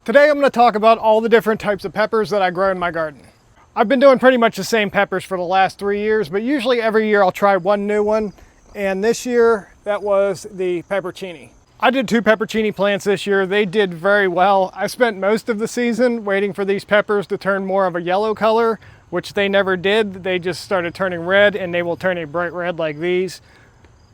Today I'm going to talk about all the different types of peppers that I grow in my garden. I've been doing pretty much the same peppers for the last 3 years, but usually every year I'll try one new one. And this year that was the peppercini. I did 2 peppercini plants this year. They did very well. I spent most of the season waiting for these peppers to turn more of a yellow color, which they never did. They just started turning red, and they will turn a bright red like these.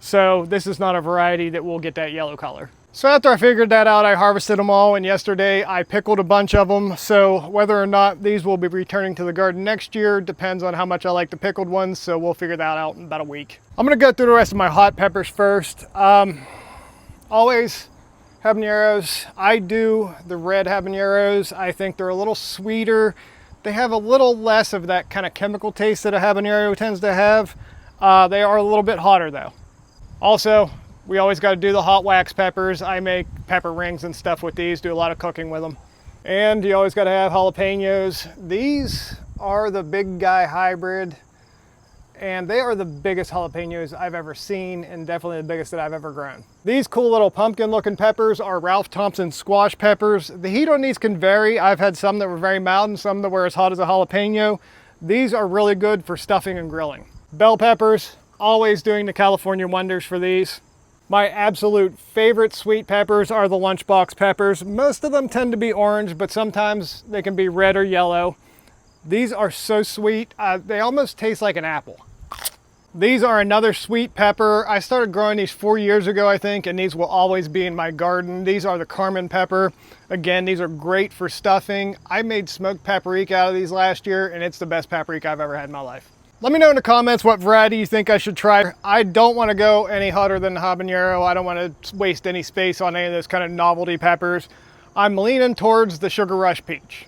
So this is not a variety that will get that yellow color. So after I figured that out, I harvested them all, and yesterday I pickled a bunch of them. So whether or not these will be returning to the garden next year depends on how much I like the pickled ones, so we'll figure that out in about a week. I'm gonna go through the rest of my hot peppers first. Always habaneros. I do the red habaneros. I think they're a little sweeter. They have a little less of that kind of chemical taste that a habanero tends to have. They are a little bit hotter though. Also, we always got to do the hot wax peppers. I make pepper rings and stuff with these, do a lot of cooking with them. And you always got to have jalapenos. These are the big guy hybrid, and they are the biggest jalapenos I've ever seen, and definitely the biggest that I've ever grown. These cool little pumpkin looking peppers are Ralph Thompson squash peppers. The heat on these can vary. I've had some that were very mild and some that were as hot as a jalapeno. These are really good for stuffing and grilling. Bell peppers, always doing the California wonders for these. My absolute favorite sweet peppers are the lunchbox peppers. Most of them tend to be orange, but sometimes they can be red or yellow. These are so sweet. They almost taste like an apple. These are another sweet pepper. I started growing these 4 years ago, I think, and these will always be in my garden. These are the Carmen pepper. Again, these are great for stuffing. I made smoked paprika out of these last year, and it's the best paprika I've ever had in my life. Let me know in the comments what variety you think I should try. I don't want to go any hotter than the habanero. I don't want to waste any space on any of those kind of novelty peppers. I'm leaning towards the Sugar Rush Peach.